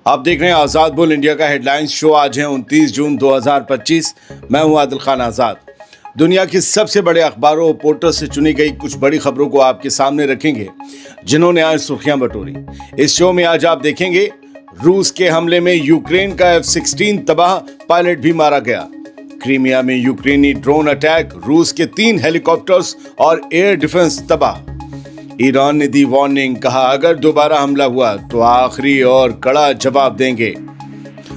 आप देख रहे हैं आज़ाद बुल इंडिया का हेडलाइंस शो। आज है 29 जून 2025। मैं हूं आदिल खान आज़ाद। दुनिया के सबसे बड़े अखबारों और पोर्टल से चुनी गई कुछ बड़ी खबरों को आपके सामने रखेंगे जिन्होंने आज सुर्खियां बटोरी। इस शो में आज आप देखेंगे रूस के हमले में यूक्रेन का F-16 तबाह, पायलट भी मारा गया। क्रीमिया में यूक्रेनी ड्रोन अटैक, रूस के 3 हेलीकॉप्टर्स और एयर डिफेंस तबाह। ईरान ने दी वार्निंग, कहा अगर दोबारा हमला हुआ तो आखिरी और कड़ा जवाब देंगे।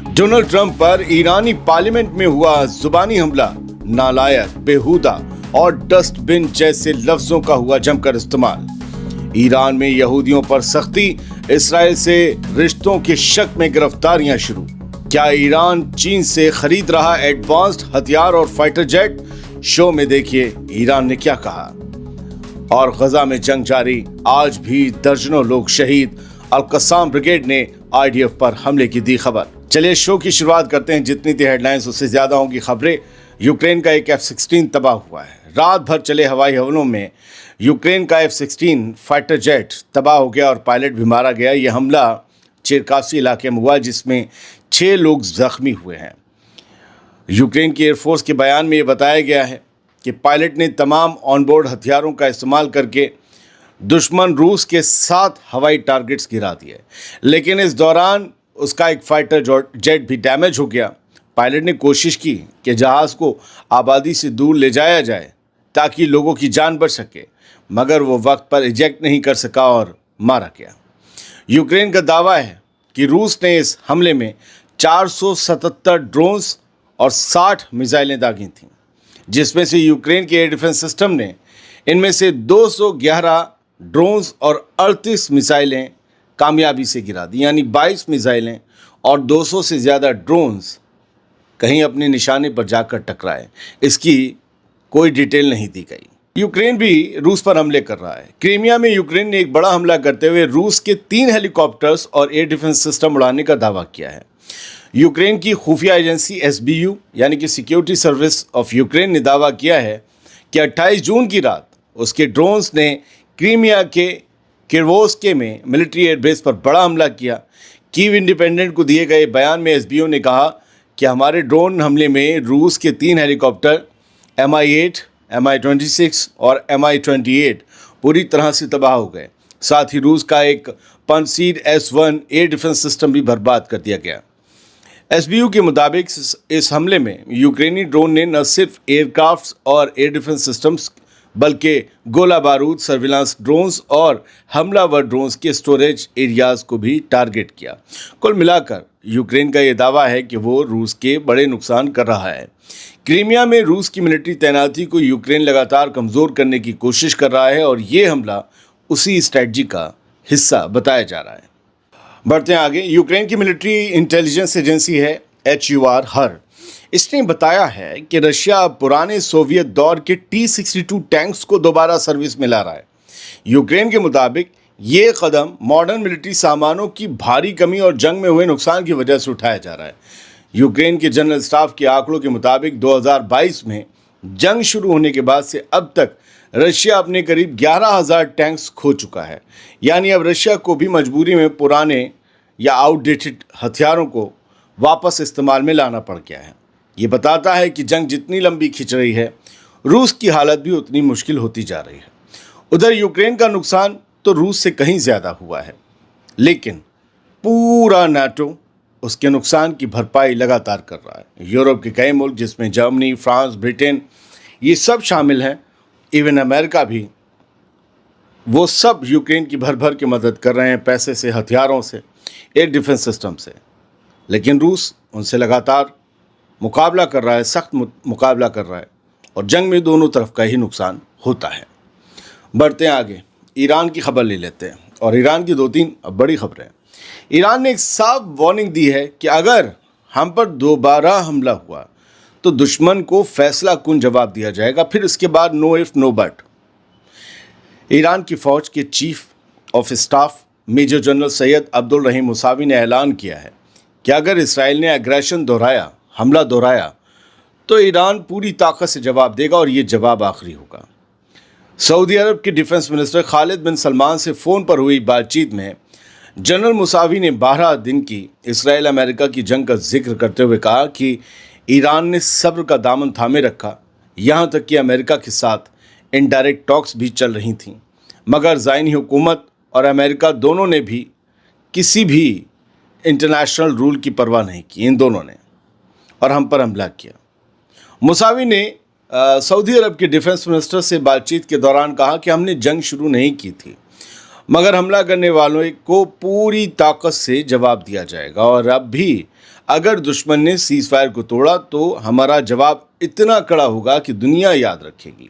डोनाल्ड ट्रंप पर ईरानी पार्लियामेंट में हुआ जुबानी हमला, नालायक, बेहुदा और डस्टबिन जैसे लफ्जों का हुआ जमकर इस्तेमाल। ईरान में यहूदियों पर सख्ती, इसराइल से रिश्तों के शक में गिरफ्तारियां शुरू। क्या ईरान चीन से खरीद रहा एडवांस्ड हथियार और फाइटर जेट? शो में देखिए ईरान ने क्या कहा। और गजा में जंग जारी, आज भी दर्जनों लोग शहीद। अल-कस्साम ब्रिगेड ने आईडीएफ पर हमले की दी खबर। चलिए शो की शुरुआत करते हैं। जितनी थी हेडलाइंस उससे ज्यादा होंगी खबरें। यूक्रेन का एक F-16 तबाह हुआ है। रात भर चले हवाई हमलों में यूक्रेन का F-16 फाइटर जेट तबाह हो गया और पायलट भी मारा गया। यह हमला चेरकासी इलाके में हुआ जिसमें 6 लोग जख्मी हुए हैं। यूक्रेन की एयरफोर्स के बयान में यह बताया गया है कि पायलट ने तमाम ऑनबोर्ड हथियारों का इस्तेमाल करके दुश्मन रूस के 7 हवाई टारगेट्स गिरा दिए, लेकिन इस दौरान उसका एक फाइटर जेट भी डैमेज हो गया। पायलट ने कोशिश की कि जहाज़ को आबादी से दूर ले जाया जाए ताकि लोगों की जान बच सके, मगर वो वक्त पर इजेक्ट नहीं कर सका और मारा गया। यूक्रेन का दावा है कि रूस ने इस हमले में 477 ड्रोन्स और 60 मिसाइलें दागी थीं, जिसमें से यूक्रेन के एयर डिफेंस सिस्टम ने इनमें से 211 ड्रोन्स और 38 मिसाइलें कामयाबी से गिरा दी, यानी 22 मिसाइलें और 200 से ज़्यादा ड्रोन्स कहीं अपने निशाने पर जाकर टकराए। इसकी कोई डिटेल नहीं दी गई। यूक्रेन भी रूस पर हमले कर रहा है। क्रीमिया में यूक्रेन ने एक बड़ा हमला करते हुए रूस के 3 हेलीकॉप्टर्स और एयर डिफेंस सिस्टम उड़ाने का दावा किया है। यूक्रेन की खुफिया एजेंसी SBU यानी कि सिक्योरिटी सर्विस ऑफ यूक्रेन ने दावा किया है कि 28 जून की रात उसके ड्रोन्स ने क्रीमिया के किर्वोस्के में मिलिट्री एयरबेस पर बड़ा हमला किया। कीव इंडिपेंडेंट को दिए गए बयान में SBU ने कहा कि हमारे ड्रोन हमले में रूस के 3 हेलीकॉप्टर Mi-8, Mi-26 और Mi-28 पूरी तरह से तबाह हो गए। साथ ही रूस का एक पंसीड S-1 एयर डिफेंस सिस्टम भी बर्बाद कर दिया गया। SBU के मुताबिक इस हमले में यूक्रेनी ड्रोन ने न सिर्फ एयरक्राफ्ट्स और एयर डिफेंस सिस्टम्स बल्कि गोला बारूद, सर्विलांस ड्रोन्स और हमलावर ड्रोन्स के स्टोरेज एरियाज को भी टारगेट किया। कुल मिलाकर यूक्रेन का यह दावा है कि वो रूस के बड़े नुकसान कर रहा है। क्रीमिया में रूस की मिलिट्री तैनाती को यूक्रेन लगातार कमज़ोर करने की कोशिश कर रहा है और ये हमला उसी स्ट्रैटेजी का हिस्सा बताया जा रहा है। बढ़ते हैं आगे। यूक्रेन की मिलिट्री इंटेलिजेंस एजेंसी है HUR। इसने बताया है कि रशिया पुराने सोवियत दौर के T-62 टैंक्स को दोबारा सर्विस में ला रहा है। यूक्रेन के मुताबिक ये कदम मॉडर्न मिलिट्री सामानों की भारी कमी और जंग में हुए नुकसान की वजह से उठाया जा रहा है। यूक्रेन के जनरल स्टाफ के आंकड़ों के मुताबिक 2022 में जंग शुरू होने के बाद से अब तक रशिया अपने करीब 11,000 टैंक्स खो चुका है। यानी अब रशिया को भी मजबूरी में पुराने या आउटडेटेड हथियारों को वापस इस्तेमाल में लाना पड़ गया है। ये बताता है कि जंग जितनी लंबी खिंच रही है, रूस की हालत भी उतनी मुश्किल होती जा रही है। उधर यूक्रेन का नुकसान तो रूस से कहीं ज़्यादा हुआ है, लेकिन पूरा नाटो उसके नुकसान की भरपाई लगातार कर रहा है। यूरोप के कई मुल्क जिसमें जर्मनी, फ्रांस, ब्रिटेन ये सब शामिल हैं, इवन अमेरिका भी, वो सब यूक्रेन की भर भर के मदद कर रहे हैं, पैसे से, हथियारों से, एयर डिफेंस सिस्टम से। लेकिन रूस उनसे लगातार मुकाबला कर रहा है, सख्त मुकाबला कर रहा है और जंग में दोनों तरफ का ही नुकसान होता है। बढ़ते हैं आगे। ईरान की खबर ले लेते हैं और ईरान की 2-3 बड़ी खबरें। ईरान ने एक साफ वार्निंग दी है कि अगर हम पर दोबारा हमला हुआ तो दुश्मन को फैसला कुन जवाब दिया जाएगा, फिर इसके बाद no if no but. Iran की फ़ौज के chief of staff major general Sayyid Abdul Rahim Mousavi ने ऐलान किया है कि अगर इसराइल ने एग्रेशन दोहराया, हमला दोहराया, तो ईरान पूरी ताकत से जवाब देगा और ये जवाब आखिरी होगा। सऊदी अरब के डिफेंस मिनिस्टर खालिद बिन सलमान से फ़ोन पर हुई बातचीत में जनरल मुसावी ने 12 दिन की इसराइल अमेरिका की जंग का जिक्र करते हुए कहा कि ईरान ने सब्र का दामन थामे रखा, यहाँ तक कि अमेरिका के साथ इनडायरेक्ट टॉक्स भी चल रही थीं, मगर ज़ायनी हुकूमत और अमेरिका दोनों ने भी किसी भी इंटरनेशनल रूल की परवाह नहीं की, इन दोनों ने, और हम पर हमला किया। मुसावी ने सऊदी अरब के डिफेंस मिनिस्टर से बातचीत के दौरान कहा कि हमने जंग शुरू नहीं की थी, मगर हमला करने वालों को पूरी ताकत से जवाब दिया जाएगा, और अब भी अगर दुश्मन ने सीज़ फायर को तोड़ा तो हमारा जवाब इतना कड़ा होगा कि दुनिया याद रखेगी।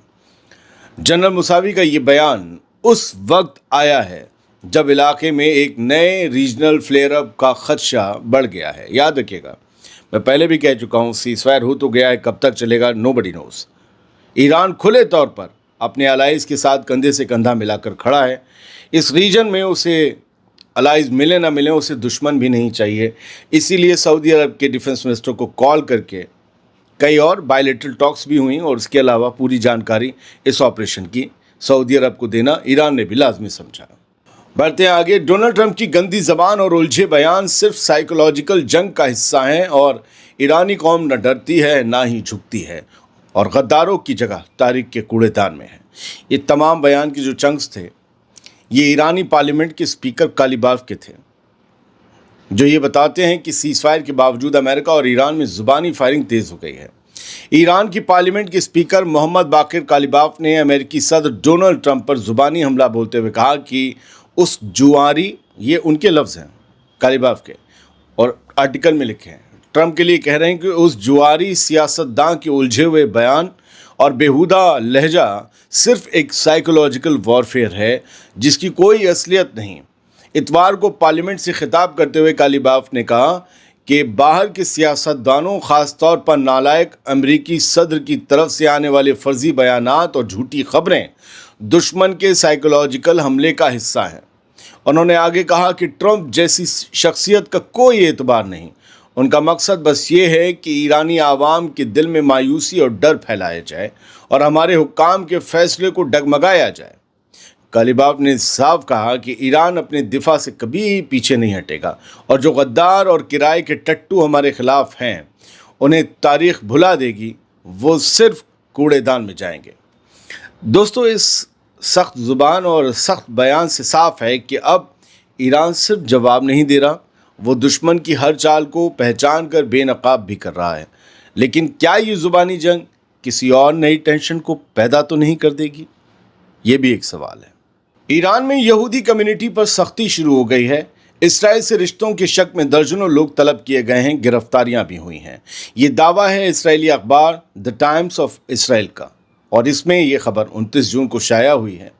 जनरल मुसावी का ये बयान उस वक्त आया है जब इलाके में एक नए रीजनल फ्लेयर अप का खदशा बढ़ गया है। याद रखिएगा, मैं पहले भी कह चुका हूँ, सीज़ फायर हो तो गया है, कब तक चलेगा नोबडी नोज़। ईरान खुले तौर पर अपने अलाइज के साथ कंधे से कंधा मिलाकर खड़ा है। इस रीजन में उसे अलाइज मिले ना मिले, उसे दुश्मन भी नहीं चाहिए। इसीलिए सऊदी अरब के डिफेंस मिनिस्टर को कॉल करके कई और बायलैटरल टॉक्स भी हुई, और इसके अलावा पूरी जानकारी इस ऑपरेशन की सऊदी अरब को देना ईरान ने भी लाजमी समझा। बढ़ते हैं आगे। डोनाल्ड ट्रंप की गंदी ज़बान और उलझे बयान सिर्फ साइकोलॉजिकल जंग का हिस्सा हैं, और ईरानी कौम न डरती है ना ही झुकती है, और गद्दारों की जगह तारीख के कूड़ेदान में है। ये तमाम बयान के जो चंक्स थे, ये ईरानी पार्लियामेंट के स्पीकर कालीबाफ के थे, जो ये बताते हैं कि सीज़ फायर के बावजूद अमेरिका और ईरान में ज़ुबानी फायरिंग तेज़ हो गई है। ईरान की पार्लियामेंट के स्पीकर मोहम्मद बाकिर कालीबाफ ने अमेरिकी सदर डोनाल्ड ट्रंप पर ज़ुबानी हमला बोलते हुए कहा कि उस जुआरी, ये उनके लफ्ज़ हैं कालीबाफ के, और आर्टिकल में लिखे हैं, ट्रंप के लिए कह रहे हैं कि उस जुआरी सियासतदान के उलझे हुए बयान और बेहुदा लहजा सिर्फ एक साइकोलॉजिकल वॉरफेयर है जिसकी कोई असलियत नहीं। इतवार को पार्लियामेंट से खिताब करते हुए कालीबाफ ने कहा कि बाहर के सियासतदानों, ख़ास तौर पर नालायक अमेरिकी सदर की तरफ से आने वाले फर्जी बयानात और झूठी खबरें दुश्मन के साइकोलॉजिकल हमले का हिस्सा हैं। उन्होंने आगे कहा कि ट्रंप जैसी शख्सियत का कोई एतबार नहीं, उनका मकसद बस ये है कि ईरानी आवाम के दिल में मायूसी और डर फैलाया जाए और हमारे हुक्काम के फैसले को डगमगाया जाए। कालीबाफ ने साफ कहा कि ईरान अपने दिफा से कभी पीछे नहीं हटेगा, और जो गद्दार और किराए के टट्टू हमारे खिलाफ हैं उन्हें तारीख भुला देगी, वो सिर्फ कूड़ेदान में जाएंगे। दोस्तों, इस सख्त ज़ुबान और सख्त बयान से साफ है कि अब ईरान सिर्फ जवाब नहीं दे रहा, वो दुश्मन की हर चाल को पहचान कर बेनकाब भी कर रहा है। लेकिन क्या ये ज़ुबानी जंग किसी और नई टेंशन को पैदा तो नहीं कर देगी? ये भी एक सवाल है। ईरान में यहूदी कम्युनिटी पर सख्ती शुरू हो गई है। इसराइल से रिश्तों के शक में दर्जनों लोग तलब किए गए हैं, गिरफ्तारियां भी हुई हैं। ये दावा है इसराइली अखबार द टाइम्स ऑफ इसराइल का, और इसमें ये खबर 29 जून को शाया हुई है।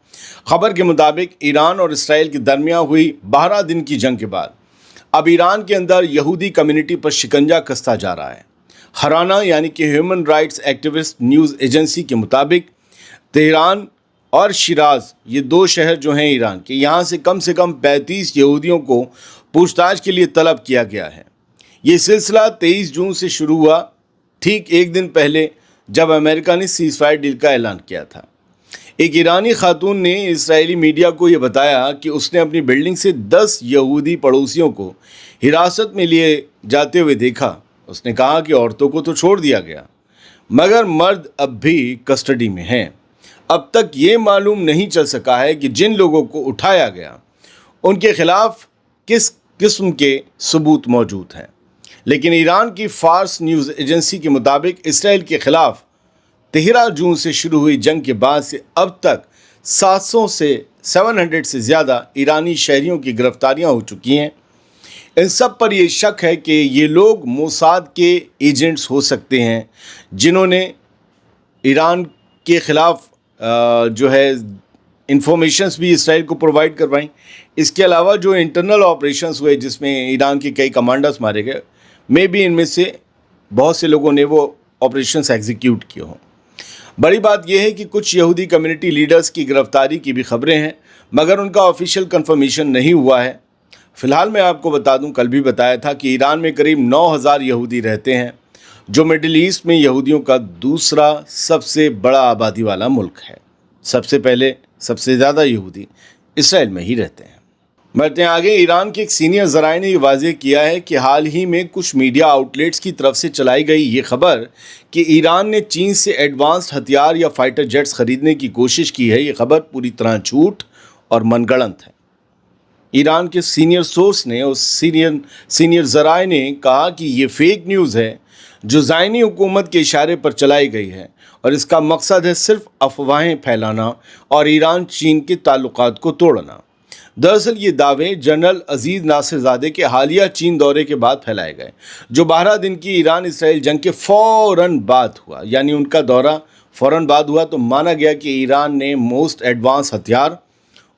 खबर के मुताबिक ईरान और इसराइल के दरमियान हुई 12 दिन की जंग के बाद अब ईरान के अंदर यहूदी कम्युनिटी पर शिकंजा कसता जा रहा है। हराना यानी कि human rights activist news agency के मुताबिक तेहरान और शिराज, ये दो शहर जो हैं ईरान के, यहाँ से कम 35 यहूदियों को पूछताछ के लिए तलब किया गया है। ये सिलसिला 23 जून से शुरू हुआ, ठीक एक दिन पहले जब अमेरिका ने सीज़ फायर डील का ऐलान किया था। एक ईरानी खातून ने इस्राएली मीडिया को ये बताया कि उसने अपनी बिल्डिंग से 10 यहूदी पड़ोसियों को हिरासत में लिए जाते हुए देखा। उसने कहा कि औरतों को तो छोड़ दिया गया, मगर मर्द अब भी कस्टडी में हैं। अब तक ये मालूम नहीं चल सका है कि जिन लोगों को उठाया गया उनके खिलाफ किस किस्म के सबूत मौजूद हैं। लेकिन ईरान की फार्स न्यूज़ एजेंसी के मुताबिक इसराइल के खिलाफ 13 जून से शुरू हुई जंग के बाद से अब तक 700 से ज़्यादा ईरानी शहरियों की गिरफ्तारियां हो चुकी हैं। इन सब पर यह शक है कि ये लोग मोसाद के एजेंट्स हो सकते हैं, जिन्होंने ईरान के ख़िलाफ़ जो है इंफॉर्मेशंस भी इसराइल को प्रोवाइड करवाई। इसके अलावा जो इंटरनल ऑपरेशंस हुए जिसमें ईरान के कई कमांडर्स मारे गए, मे भी इनमें से बहुत से लोगों ने वो ऑपरेशंस एग्जीक्यूट किए हों। बड़ी बात यह है कि कुछ यहूदी कम्युनिटी लीडर्स की गिरफ्तारी की भी खबरें हैं, मगर उनका ऑफिशियल कंफर्मेशन नहीं हुआ है। फ़िलहाल मैं आपको बता दूं, कल भी बताया था कि ईरान में करीब 9000 यहूदी रहते हैं, जो मिडिल ईस्ट में यहूदियों का दूसरा सबसे बड़ा आबादी वाला मुल्क है। सबसे पहले सबसे ज़्यादा यहूदी इसराइल में ही रहते हैं। बढ़ते हैं आगे। ईरान के एक सीनियर ज़राए ने ये वाज़ेह किया है कि हाल ही में कुछ मीडिया आउटलेट्स की तरफ से चलाई गई ये खबर कि ईरान ने चीन से एडवांस्ड हथियार या फाइटर जेट्स खरीदने की कोशिश की है, ये खबर पूरी तरह झूठ और मनगढ़ंत है। ईरान के सीनियर सोर्स ने, उस सीनियर ज़राए ने कहा कि ये फेक न्यूज़ है जो ज़ायनी हुकूमत के इशारे पर चलाई गई है और इसका मकसद है सिर्फ अफवाहें फैलाना और ईरान चीन के ताल्लुकात को तोड़ना। दरअसल ये दावे जनरल अजीज़ नासिरज़ादे के हालिया चीन दौरे के बाद फैलाए गए, जो 12 दिन की ईरान इसराइल जंग के फ़ौरन बाद हुआ। यानी उनका दौरा फ़ौरन बाद हुआ तो माना गया कि ईरान ने मोस्ट एडवांस हथियार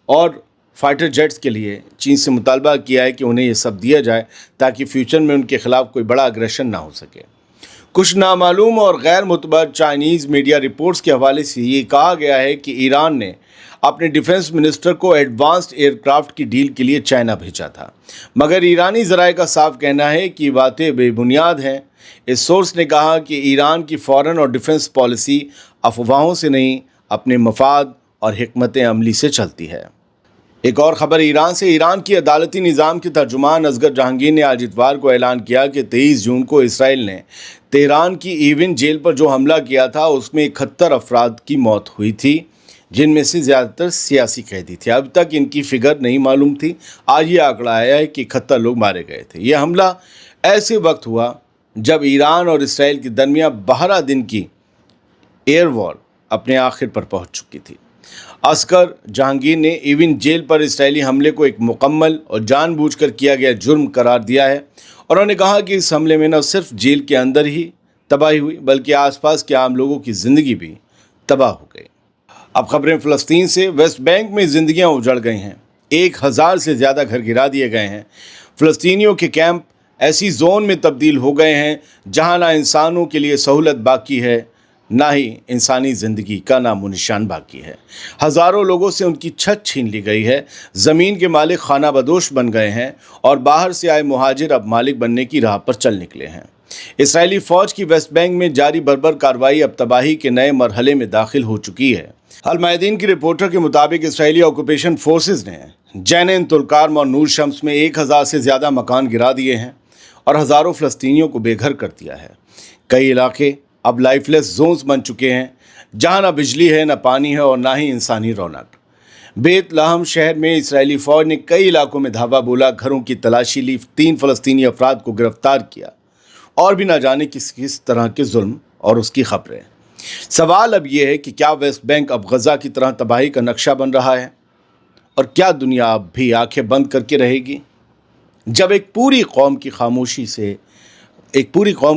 और फाइटर जेट्स के लिए चीन से मुतालबा किया है कि उन्हें ये सब दिया जाए ताकि फ्यूचर में उनके खिलाफ कोई बड़ा अग्रेशन ना हो सके। कुछ नामालूम और गैर मुतबर चाइनीज़ मीडिया रिपोर्ट्स के हवाले से ये कहा गया है कि ईरान ने अपने डिफेंस मिनिस्टर को एडवांस्ड एयरक्राफ्ट की डील के लिए चाइना भेजा था, मगर ईरानी ज़राए का साफ कहना है कि बातें बेबुनियाद हैं। इस सोर्स ने कहा कि ईरान की फॉरेन और डिफेंस पॉलिसी अफवाहों से नहीं, अपने मफाद और हिकमत अमली से चलती है। एक और ख़बर ईरान से। ईरान की अदालती निज़ाम के तर्जुमान असगर जहांगीर ने आज इतवार को ऐलान किया कि 23 जून को इसराइल ने तेहरान की ईविन जेल पर जो हमला किया था उसमें 71 अफराद की मौत हुई थी, जिनमें से ज़्यादातर सियासी कैदी थे। अब तक इनकी फ़िगर नहीं मालूम थी। आज ये आंकड़ा आया है कि 71 लोग मारे गए थे। यह हमला ऐसे वक्त हुआ जब ईरान और इसराइल के दरमियान 12 दिन की एयर वॉर अपने आखिर पर पहुंच चुकी थी। असगर जहांगीर ने ईविन जेल पर इसराइली हमले को एक मुकम्मल और जानबूझकर किया गया जुर्म करार दिया है और उन्होंने कहा कि इस हमले में न सिर्फ जेल के अंदर ही तबाही हुई बल्कि आसपास के आम लोगों की ज़िंदगी भी तबाह हो गई। अब खबरें फ़लस्तीन से। वेस्ट बैंक में ज़िंदगियां उजड़ गई हैं। 1000 से ज़्यादा घर गिरा दिए गए हैं। फ़लस्तीनियों के कैंप ऐसी जोन में तब्दील हो गए हैं जहां ना इंसानों के लिए सहूलत बाकी है, ना ही इंसानी ज़िंदगी का नामो निशान बाकी है। हज़ारों लोगों से उनकी छत छीन ली गई है। ज़मीन के मालिक खाना बदोश बन गए हैं और बाहर से आए मुहाजिर अब मालिक बनने की राह पर चल निकले हैं। इसराइली फ़ौज की वेस्ट बैंक में जारी बर्बर कार्रवाई अब तबाही के नए मरहले में दाखिल हो चुकी है। अल मायदीन की रिपोर्टर के मुताबिक इसराइली ऑक्यूपेशन फोर्सेस ने जैनिन, तुलकारम और नूर शम्स में 1000 से ज़्यादा मकान गिरा दिए हैं और हज़ारों फ़लस्तीनियों को बेघर कर दिया है। कई इलाके अब लाइफलेस जोन्स बन चुके हैं जहां ना बिजली है, ना पानी है और ना ही इंसानी रौनक। बेत लहम शहर में इसराइली फ़ौज ने कई इलाकों में धावा बोला, घरों की तलाशी ली, 3 फ़लस्तीनी अफराद को गिरफ्तार किया और भी ना जाने किस तरह के जुल्म और उसकी खबरें। सवाल अब यह है कि क्या वेस्ट बैंक अब गज़ा की तरह तबाही का नक्शा बन रहा है और क्या दुनिया अब भी आंखें बंद करके रहेगी जब एक पूरी कौम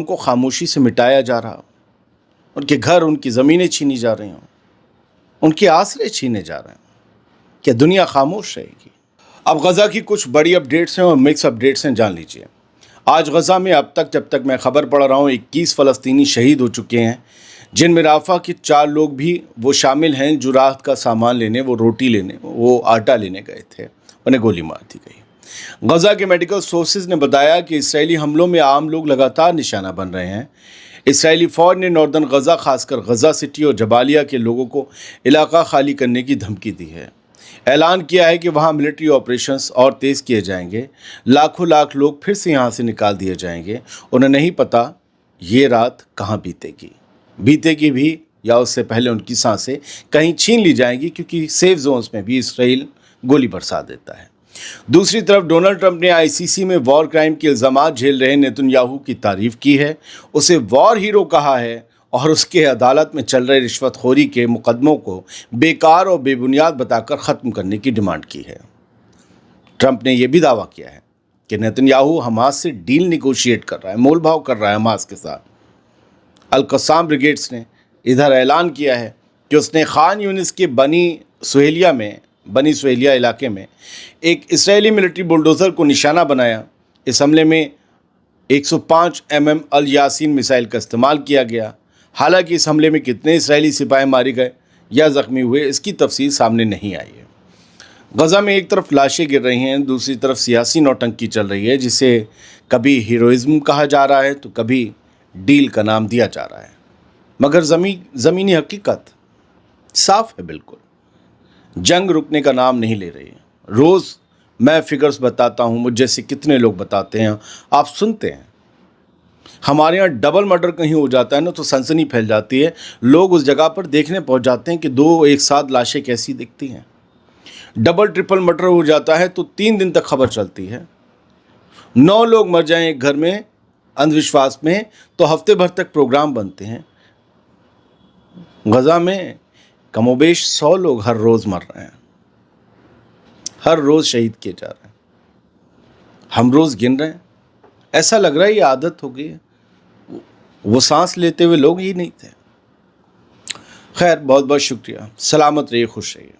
को खामोशी से मिटाया जा रहा हो, उनके घर, उनकी ज़मीनें छीनी जा रही हों, उनके आसरे छीने जा रहे हैं? क्या दुनिया खामोश रहेगी? अब गज़ा की कुछ बड़ी अपडेट्स हैं और मिक्स अपडेट्स हैं, जान लीजिए। आज गज़ा में अब तक, जब तक मैं ख़बर पढ़ रहा हूँ, 21 फ़लस्तीनी शहीद हो चुके हैं, जिनमें राफा के 4 लोग भी वो शामिल हैं जो राहत का सामान लेने, वो रोटी लेने, वो आटा लेने गए थे, उन्हें गोली मार दी गई। गज़ा के मेडिकल सोर्सेज ने बताया कि इसराइली हमलों में आम लोग लगातार निशाना बन रहे हैं। इसराइली फ़ौज ने नॉर्दर्न गज़ा, खासकर गज़ा सिटी और जबालिया के लोगों को इलाका खाली करने की धमकी दी है। ऐलान किया है कि वहाँ मिलिट्री ऑपरेशंस और तेज़ किए जाएंगे। लाखों लोग फिर से यहाँ से निकाल दिए जाएंगे। उन्हें नहीं पता ये रात कहाँ बीतेगी भी या उससे पहले उनकी सांसें कहीं छीन ली जाएंगी, क्योंकि सेफ जोन्स में भी इसराइल गोली बरसा देता है। दूसरी तरफ डोनाल्ड ट्रंप ने आईसीसी में वॉर क्राइम के इल्ज़ामात झेल रहे नेतन्याहू की तारीफ़ की है, उसे वॉर हीरो कहा है और उसके अदालत में चल रहे रिश्वतखोरी के मुकदमों को बेकार और बेबुनियाद बताकर ख़त्म करने की डिमांड की है। ट्रंप ने यह भी दावा किया है कि नेतन्याहू हमास से डील निगोशिएट कर रहा है, मोल भाव कर रहा है हमास के साथ। अल कसाम ब्रिगेड्स ने इधर ऐलान किया है कि उसने खान यूनिस के बनी सुहेलिया इलाके में एक इसराइली मिलिट्री बुलडोज़र को निशाना बनाया। इस हमले में 105 mm अल यासीन मिसाइल का इस्तेमाल किया गया। हालांकि इस हमले में कितने इसराइली सिपाही मारे गए या ज़ख्मी हुए, इसकी तफसील सामने नहीं आई है। गज़ा में एक तरफ लाशें गिर रही हैं, दूसरी तरफ सियासी नौटंकी चल रही है, जिसे कभी हीरोइज़्म कहा जा रहा है तो कभी डील का नाम दिया जा रहा है, मगर ज़मीनी हकीकत साफ है। बिल्कुल जंग रुकने का नाम नहीं ले रही है। रोज़ मैं फिगर्स बताता हूँ, मुझ जैसे कितने लोग बताते हैं, आप सुनते हैं। हमारे यहाँ डबल मर्डर कहीं हो जाता है ना तो सनसनी फैल जाती है, लोग उस जगह पर देखने पहुँच जाते हैं कि 2 एक साथ लाशें कैसी दिखती हैं। डबल ट्रिपल मर्डर हो जाता है तो 3 दिन तक खबर चलती है। 9 लोग मर जाएं एक घर में अंधविश्वास में तो हफ्ते भर तक प्रोग्राम बनते हैं। गजा में कमोबेश 100 लोग हर रोज़ मर रहे हैं, हर रोज़ शहीद किए जा रहे हैं। हम रोज़ गिन रहे हैं, ऐसा लग रहा है ये आदत हो गई है। वो सांस लेते हुए लोग ही नहीं थे। खैर, बहुत बहुत शुक्रिया। सलामत रहिए, खुश रहिए।